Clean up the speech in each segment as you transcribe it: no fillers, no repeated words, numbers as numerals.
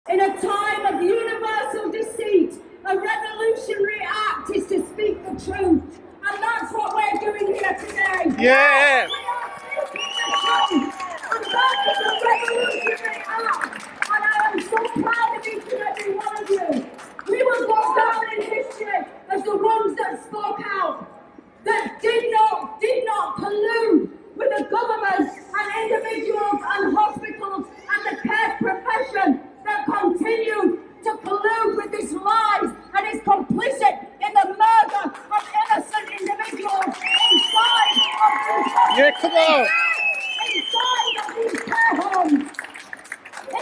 In a time of universal deceit, a revolutionary act is to speak the truth. And that's what we're doing here today. Yeah! We are speaking the truth. And that is a revolutionary act. And I am so proud of each and every one of you. We will go down in history as the ones that spoke out, that did not collude with the government and individuals and hospitals and the care profession that continue to collude with these lies and is complicit in the murder of innocent individuals inside of these hospitals. Yeah, come on! Inside of these care homes.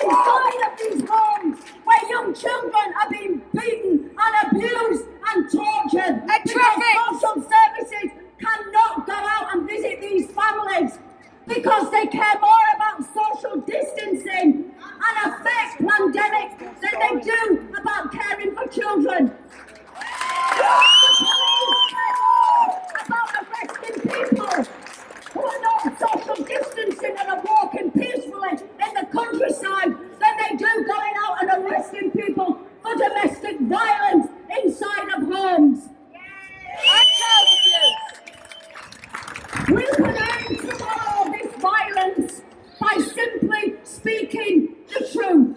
Inside of these homes where young children are being beaten and abused and tortured because social services cannot go out and visit these families because they care more about social distancing and a fake pandemic than they do about caring for children. The police care more about arresting people who are not social distancing and are walking peacefully in the countryside than they do going out and arresting people for domestic violence inside of homes. We can end tomorrow this violence by simply speaking the truth. And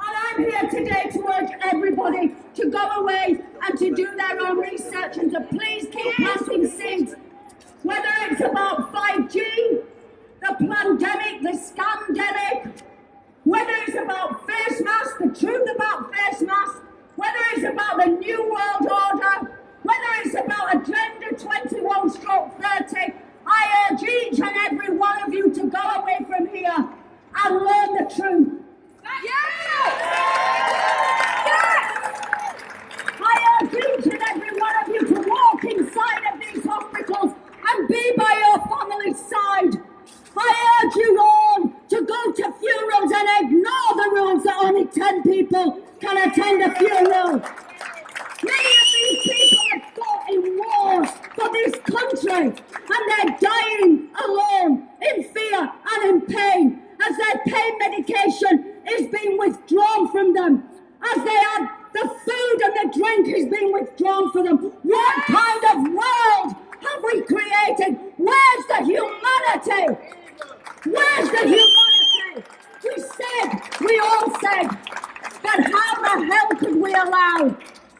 I'm here today to urge everybody to go away and to do their own research and to please keep planting seeds. Whether it's about 5G, the pandemic, the scandemic, whether it's about face masks, the truth about face masks, whether it's about the New World Order, whether it's about Agenda 21/30, I urge each and every one of you to go away from here and learn the truth. I urge each and every one of you to walk inside of these hospitals and be by your family's side. I urge you all to go to funerals and ignore the rules that only 10 people can attend a funeral. Many of these people have fought in wars for this country and they're dying alone in fear and in pain as their pain medication is being withdrawn from them, as they have the food and the drink is being withdrawn from them. What kind of world have we created? Where's the humanity? Where's the humanity? We all said, but how the hell could we allow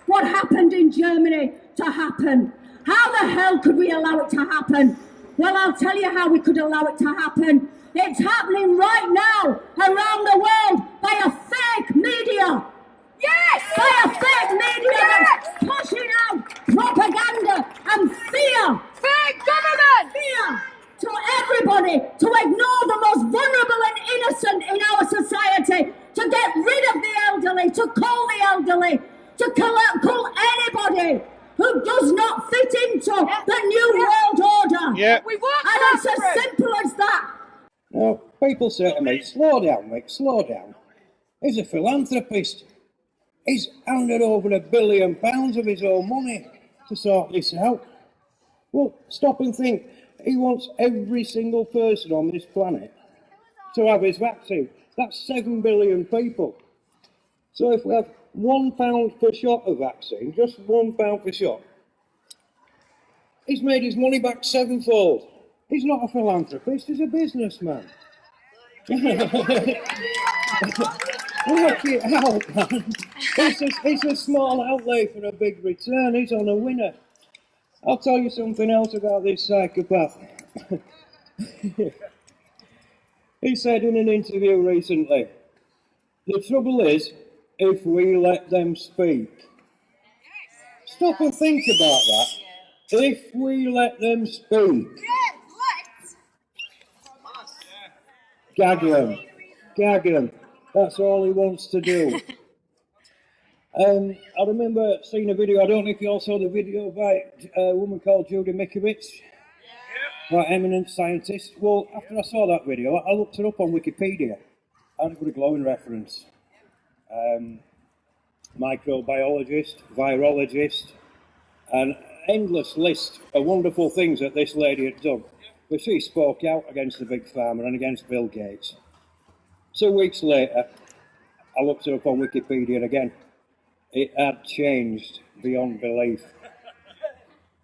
what happened in Germany to happen? How the hell could we allow it to happen? Well, I'll tell you how we could allow it to happen. It's happening right now around the world by a fake media. Yes! By a fake media that's pushing out propaganda and fear. Fake government! Fear to everybody, to ignore the most vulnerable and innocent in our society, to get rid of the elderly, to call the elderly, to call anybody who does not fit into the New World Order. Yeah. We want And it's as simple as that. Now, people say to me, slow down, Mick, slow down. He's a philanthropist. He's handed over £1 billion of his own money to sort this out. Well, stop and think. He wants every single person on this planet to have his vaccine. That's 7 billion people. So if we have £1 per shot of vaccine, just £1 per shot, he's made his money back sevenfold. He's not a philanthropist, he's a businessman. Work it out, man. It's a small outlay for a big return. He's on a winner. I'll tell you something else about this psychopath. He said in an interview recently, the trouble is, if we let them speak. Stop and think about that. If we let them speak. Gag them. That's all he wants to do. I remember seeing a video, I don't know if you all saw the video by a woman called Judy Mikovits, an eminent scientist. Well, after I saw that video, I looked her up on Wikipedia, and it was a glowing reference. Microbiologist, virologist, an endless list of wonderful things that this lady had done. But she spoke out against the big pharma and against Bill Gates. 2 weeks later, I looked it up on Wikipedia again. It had changed beyond belief.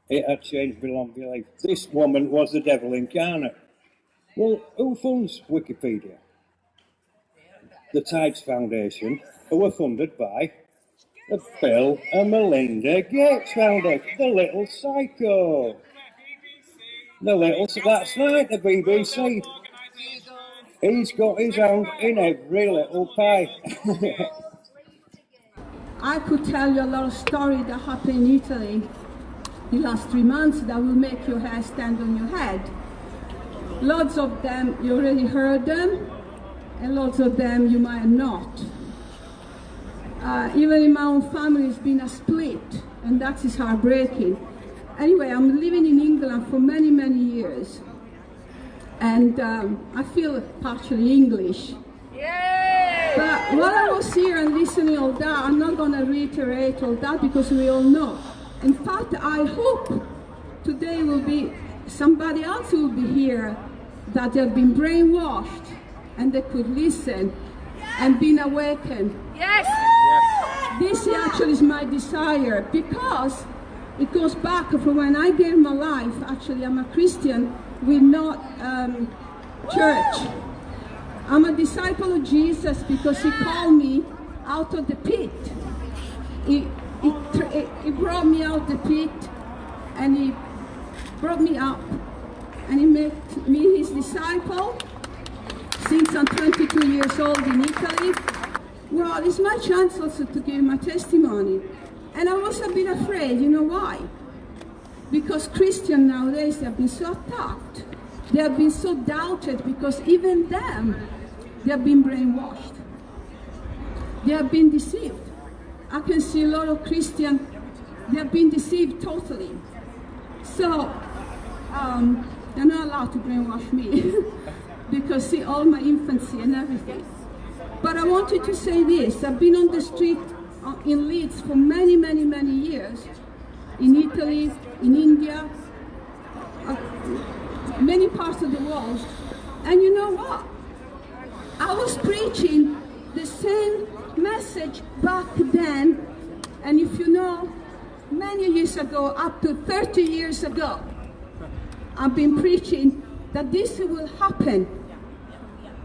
It had changed beyond belief. This woman was the devil incarnate. Well, who funds Wikipedia? The Tides Foundation, who are funded by the Bill and Melinda Gates Foundation, the little psycho. That's right, the BBC. He's got his hand in every little pie. I could tell you a lot of stories that happened in Italy the last 3 months that will make your hair stand on your head. Lots of them, you already heard them, and lots of them you might not. Even in my own family, it's been a split, and that is heartbreaking. Anyway, I'm living in England for many, many years, and I feel partially English. Yay! But while I was here and listening all that, I'm not going to reiterate all that because we all know. In fact, I hope today will be somebody else will be here that have been brainwashed and they could listen and been awakened. Yes! This actually is my desire because it goes back from when I gave my life. Actually, I'm a Christian with not church. I'm a disciple of Jesus because he called me out of the pit. He brought me out of the pit and he brought me up and he made me his disciple since I'm 22 years old in Italy. Well, it's my chance also to give my testimony. And I was a bit afraid, you know why? Because Christians nowadays, they have been so attacked. They have been so doubted because even them, they have been brainwashed. They have been deceived. I can see a lot of Christians, they have been deceived totally. So, they're not allowed to brainwash me because see all my infancy and everything. But I wanted to say this, I've been on the street in Leeds for many, many, many years, in Italy, in India, many parts of the world, and you know what? I was preaching the same message back then, and if you know, many years ago, up to 30 years ago, I've been preaching that this will happen.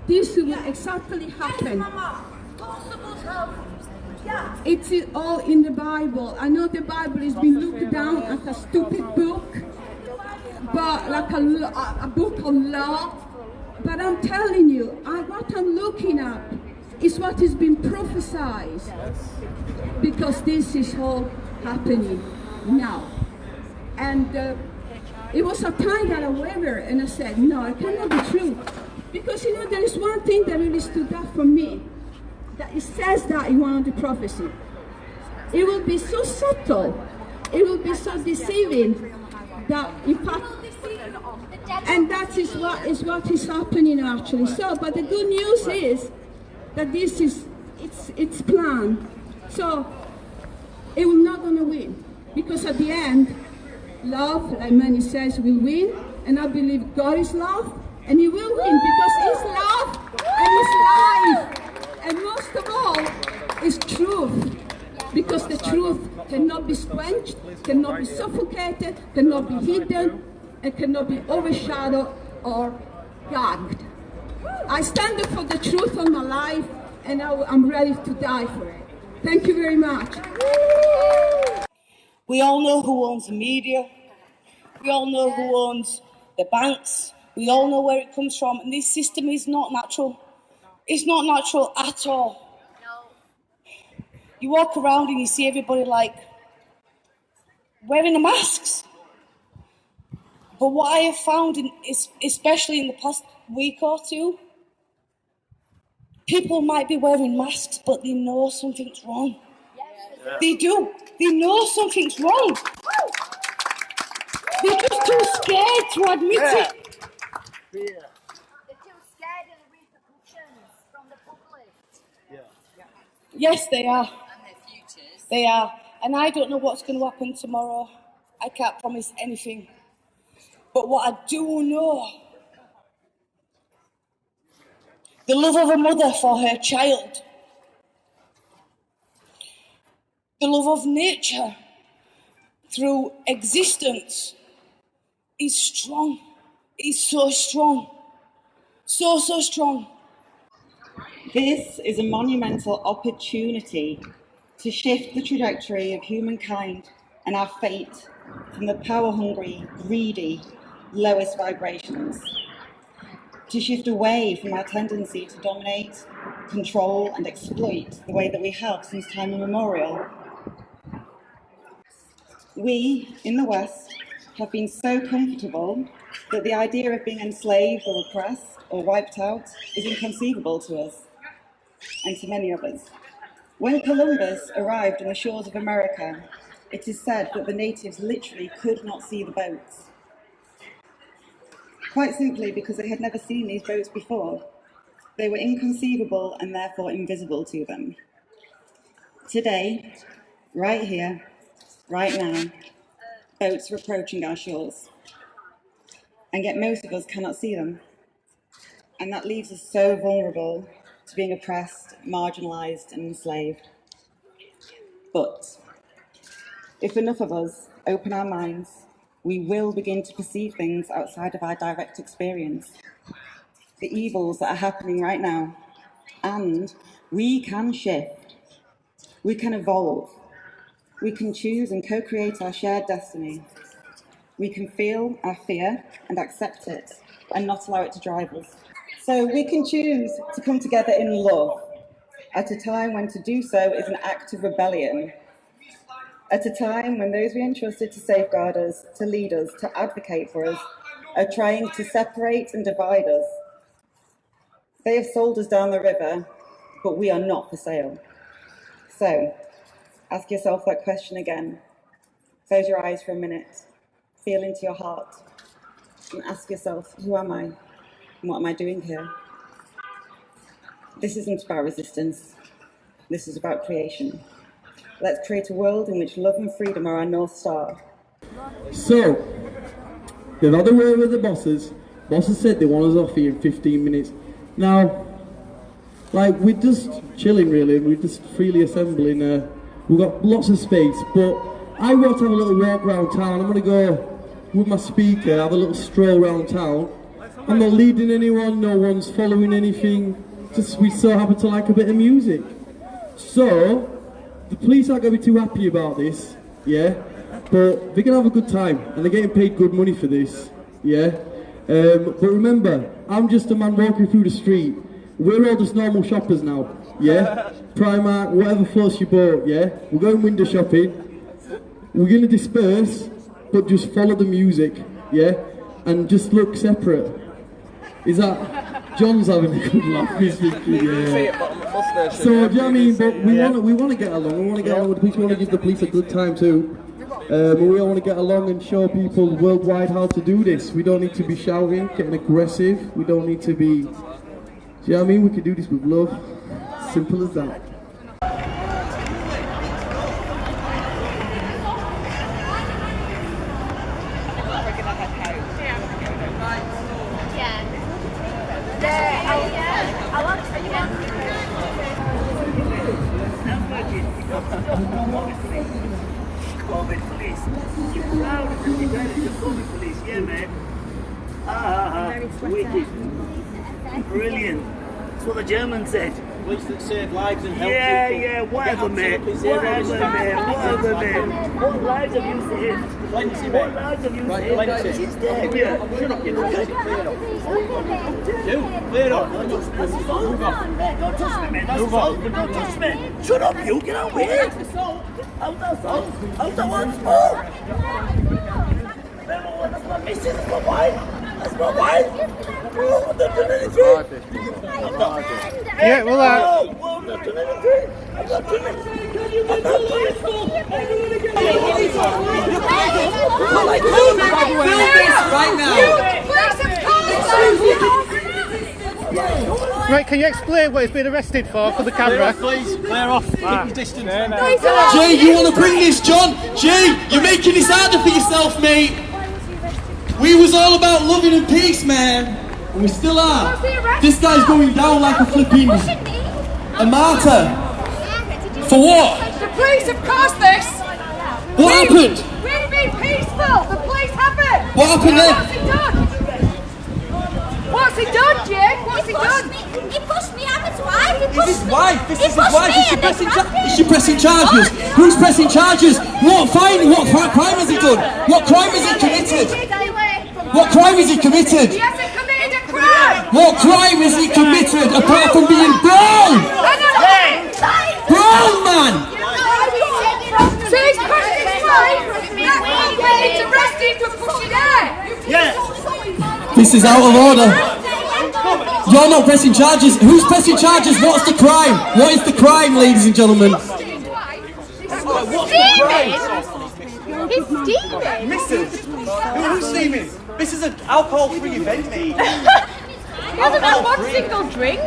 This will exactly happen. It's all in the Bible. I know the Bible has been looked down as a stupid book, but like a book of law. But I'm telling you, what I'm looking at is what has been prophesied, because this is all happening now. And it was a time that I wavered and I said, no, it cannot be true. Because you know, there is one thing that really stood out for me, that it says that in one of the prophecies. It will be so subtle, it will be so deceiving, that in fact, and that is what is happening actually. So, but the good news is that this is, it's planned. So, it will not going to win. Because at the end, love, like many says, will win. And I believe God is love. And he will win because he's love and he's life. And most of all, is truth. Because the truth cannot be quenched, cannot be suffocated, cannot be hidden, and cannot be overshadowed or gagged. I stand up for the truth of my life, and I'm ready to die for it. Thank you very much. We all know who owns the media. We all know who owns the banks. We all know where it comes from, and this system is not natural. It's not natural at all. You walk around and you see everybody like wearing the masks. But what I have found, especially in the past week or two, people might be wearing masks, but they know something's wrong. Yeah. They do. They know something's wrong. They're just too scared to admit it. They're too scared of the repercussions from the public. Yes, they are. And their futures. They are. And I don't know what's going to happen tomorrow. I can't promise anything. But what I do know, the love of a mother for her child the love of nature through existence is strong. It's so strong. So strong. This is a monumental opportunity to shift the trajectory of humankind and our fate from the power-hungry, greedy, lowest vibrations, to shift away from our tendency to dominate, control and exploit the way that we have since time immemorial. We, in the West, have been so comfortable that the idea of being enslaved or oppressed or wiped out is inconceivable to us, and to many of us. When Columbus arrived on the shores of America, it is said that the natives literally could not see the boats. Quite simply because they had never seen these boats before. They were inconceivable and therefore invisible to them. Today, right here, right now, boats are approaching our shores. And yet most of us cannot see them. And that leaves us so vulnerable to being oppressed, marginalised and enslaved. But if enough of us open our minds, we will begin to perceive things outside of our direct experience, the evils that are happening right now, and we can shift, we can evolve, we can choose and co-create our shared destiny. We can feel our fear and accept it and not allow it to drive us. So we can choose to come together in love at a time when to do so is an act of rebellion. At a time when those we entrusted to safeguard us, to lead us, to advocate for us, are trying to separate and divide us. They have sold us down the river, but we are not for sale. So, ask yourself that question again. Close your eyes for a minute, feel into your heart, and ask yourself, who am I? And what am I doing here? This isn't about resistance. This is about creation. Let's create a world in which love and freedom are our North Star. So, they've had a word with the bosses. Bosses said they want us off here in 15 minutes. Now, like, we're just chilling really, we're just freely assembling. We've got lots of space, but I want to have a little walk around town. I'm going to go with my speaker, have a little stroll around town. I'm not leading anyone, no one's following anything, just we so happen to like a bit of music. So, the police aren't going to be too happy about this, yeah, but they're going to have a good time, and they're getting paid good money for this, yeah. But remember, I'm just a man walking through the street. We're all just normal shoppers now, yeah. Primark, whatever floats your boat, yeah. We're going window shopping. We're going to disperse, but just follow the music, yeah, and just look separate. Is that... John's having a good laugh, he's thinking, yeah. So, do you know what I mean? But we want to get along. We want to get along with the police. We want to give the police a good time too. But we all want to get along and show people worldwide how to do this. We don't need to be shouting, getting aggressive. We don't need to be... Do you know what I mean? We can do this with love. Simple as that. COVID police. You're proud of the COVID police, yeah, mate. Wicked. Brilliant. That's what the Germans said. Police that save lives and help yeah, people. Yeah, whatever, mate. Whatever, mate. What lives have you saved? Plenty, What mate. lives have you Right, saved? plenty. It's there, yeah. Shut up, you know. Clear up. Clear up. That's assault. Don't touch me, mate. That's assault. Don't touch me. Shut up, you. Get out of here. How's that assault? How's that one? Oh! That's my missus. That's my wife. That's my wife. Oh, I've not done anything. Yeah, well, Oh, I've not done anything. I've not done anything. I've not done anything. right, can you explain what he's been arrested for the camera? Please, clear off. Keep your distance. Jay, you want to bring this, John? Jay, you're making this harder for yourself, mate. We was all about loving and peace, man. And we still are. This guy's going down like a flipping... a martyr. For what? Police have caused this! What happened? We've been peaceful! The police haven't! What happened then? What's he done? What's he done, Jake? What's he done? He pushed me and his wife. Is his wife? This is his pushed wife. me Is she and pressing they grabbed Is she pressing charges? Who's pressing charges? What crime has he done? What crime has he committed? What crime has he committed? He hasn't committed a crime! What crime has he committed apart from being brown? Brown man! So he's pushed his wife? He's arrested for pushing her! This is out of order. You're not pressing charges. Who's pressing charges? What's the crime? What is the crime, ladies and gentlemen? He's steaming! Mrs. Who's steaming? This is an alcohol-free event, mate. He hasn't had one single drink.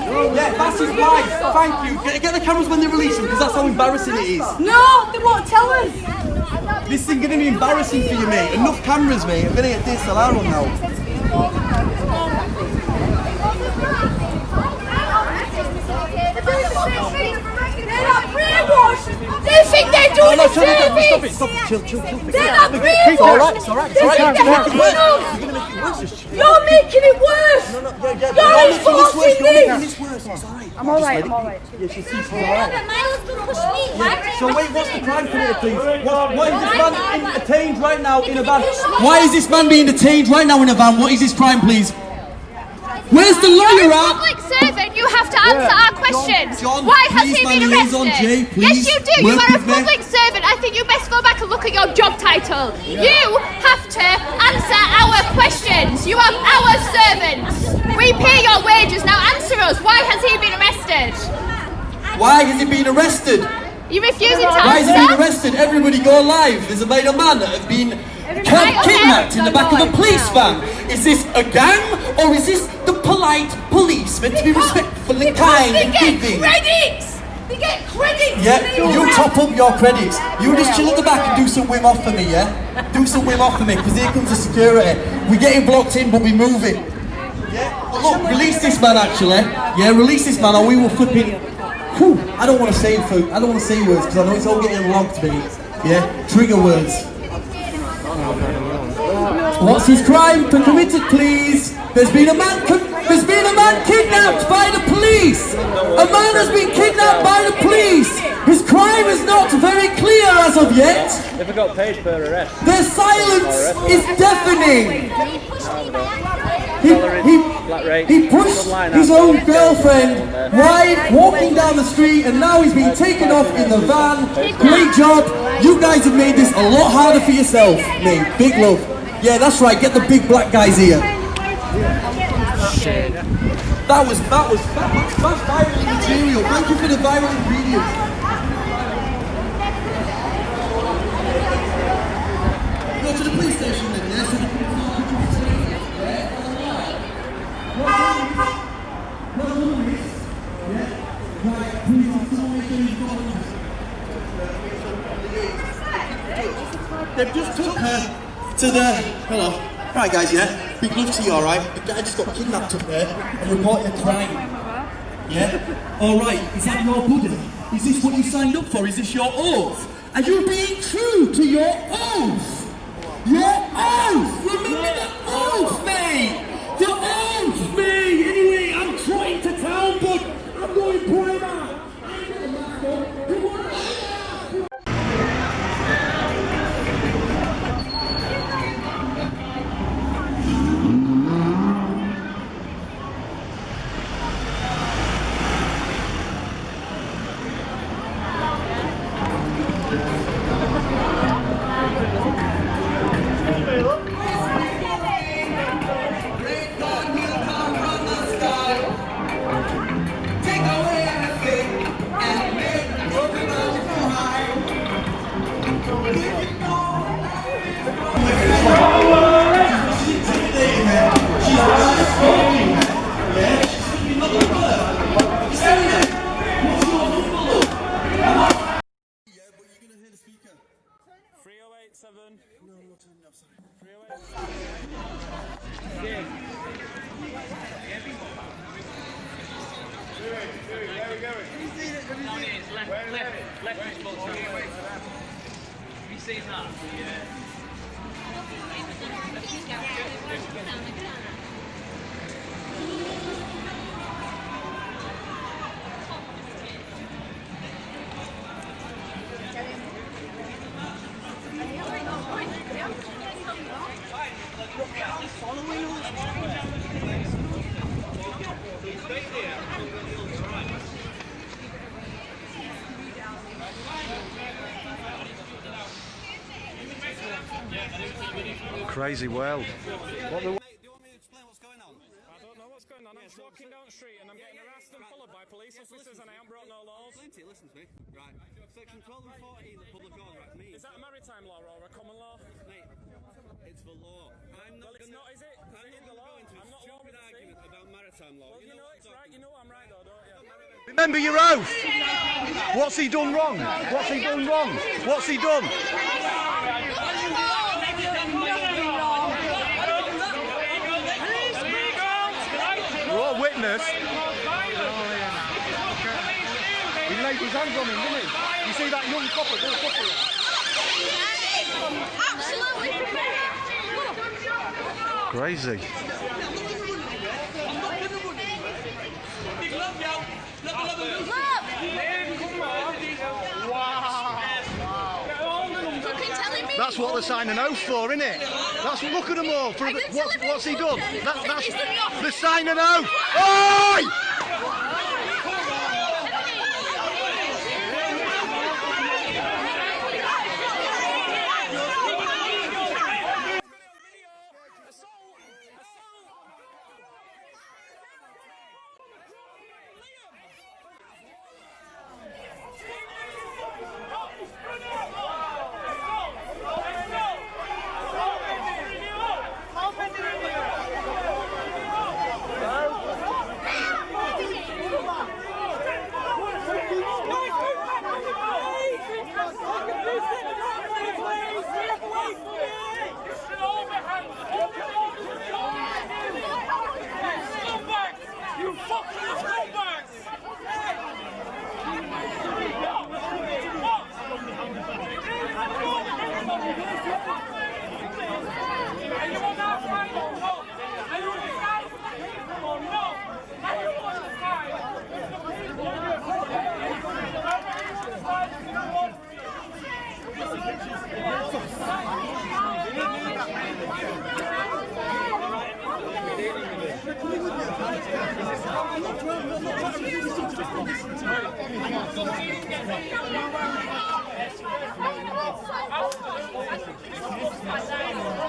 Yeah, that's his wife. Thank you. Get the cameras when they release them, because that's how embarrassing it is. No, they won't tell us. This is going to be embarrassing for you, mate. Enough cameras, mate. I'm going to get DSLR on now. They think they're doing a service! Stop it. Chill. They're not brainwashed! It's alright. You're making it worse! You're enforcing this! I'm alright. Yeah, she's alright. So wait, what's the crime committed, please? Why is this man detained right now in a van? Why is this man being detained right now in a van? What is his crime, please? Where's the lawyer at? Public servant, you have to answer our questions. John, Why has please, he been my liaison, arrested? Jay, please, Yes, you do. You work are a with me. public servant. I think you best go back and look at your job title. You have to answer our questions. You are our servants. We pay your wages. Now answer us. Why has he been arrested? Why has he been arrested? You're refusing to Why has he been answer. arrested? Everybody go live. There's a man that has been kidnapped in the back of a police van. Is this a gang or is this the polite police meant to be respectful and kind and giving? Credits! They get credits! Yeah, you top up your credits. You just chill at the back and do some Wim Hof for me, yeah? Do some Wim Hof for me, because here comes the security. We're getting blocked in, but we're moving. Yeah? But look, release this man actually. Yeah, release this man or we will flipping... Whew, I don't want to say words because I know it's all getting logged, mate. Yeah? Trigger words. What's his crime committed, please? There's been a man kidnapped by the police. A man has been kidnapped by the police. His crime is not very clear as of yet. Never got paid per arrest. Their silence is deafening. He pushed his own girlfriend, wife, walking down the street, and now he's been taken off in the van. Great job. You guys have made this a lot harder for yourself, mate. Big love. Yeah, that's right. Get the big black guys here. That was viral material. Thank you for the viral ingredients. Go to the police station then, yeah? So they've just took her to the... Hello. Right guys, yeah? Big love to you, alright? The guy just got kidnapped up there and reported a crime. Yeah? Alright, is that your buddy? Is this what you signed up for? Is this your oath? Are you being true to your oath? Your oath! Remember the oath, mate! The oath, mate! Anyway, I'm trying to town, but I'm going primer! Crazy world. What the... I don't know what's going on. I'm just walking down the street and I'm getting harassed and followed by police officers and I haven't brought no laws. Listen to me. Right. Section 12 and 14 the Public Order Act means... Is that a maritime law or a common law? Mate, it's the law. I'm not it's not, is it? I'm not the law? going to a stupid argument about maritime law. Well, you know it's right. You know I'm right though, don't you? Remember your oath! What's he done wrong? What's he done wrong? What's he done? You're all witness. He laid his hands on him, didn't he? You see that young copper? Go copper. Absolutely. Crazy. That's what they're signing an oath for, isn't it? That's look at them all. For what's he done? That's they're signing an oath. Oi!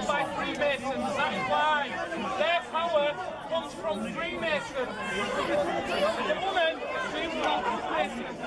By Freemasons, that is why their power comes from Freemasons. The woman seems to be Freemasons.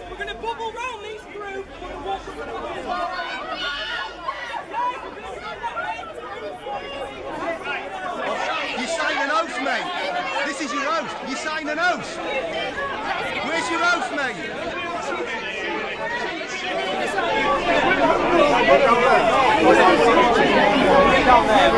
We're going to bubble round these groups. You signed an oath, mate. This is your oath. You signed an oath. Where's your oath, mate? Down there.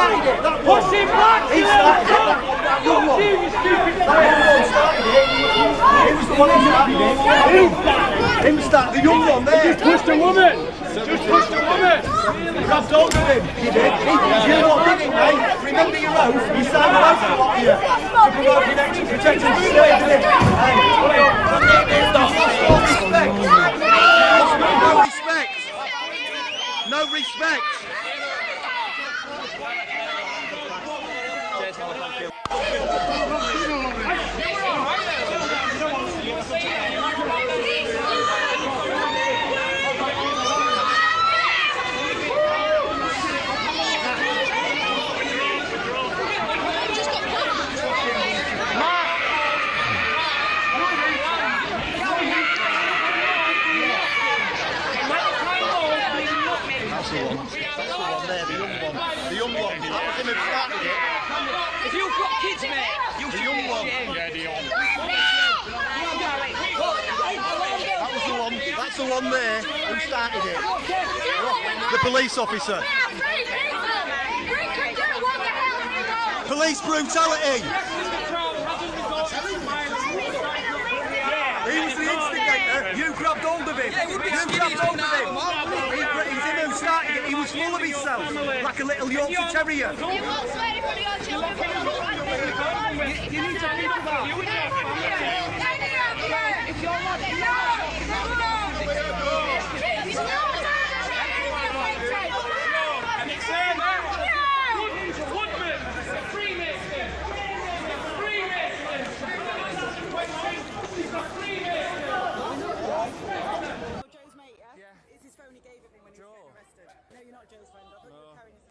started it. Push him back, He you started little it. That young one. You stupid started it. He was the one who started it. Him started the young one there. Just pushed a woman. Just pushed a woman. Grabbed hold of him. You did. You lot did it, mate. Remember your oath. You signed an oath for what you to provide protection, protect and save, didn't it? No respect. No respect. The young one. That was him who started it. If you've got kids, mate, you The young one. That was the one. That's the one there who started it. The police officer. Police brutality. He was the instigator. You grabbed hold of him. You grabbed hold of him. He's him who started it. He was full of himself, like a little Yorkshire Terrier. You won't swear in front of your children. You need to think about it. If you're not and it's there now. Woodman, Freemason. Freemason. He's a Freemason. Joe's mate, yeah? It's his phone he gave him when he was getting arrested. No, you're not Joe's friend. I thought you were carrying his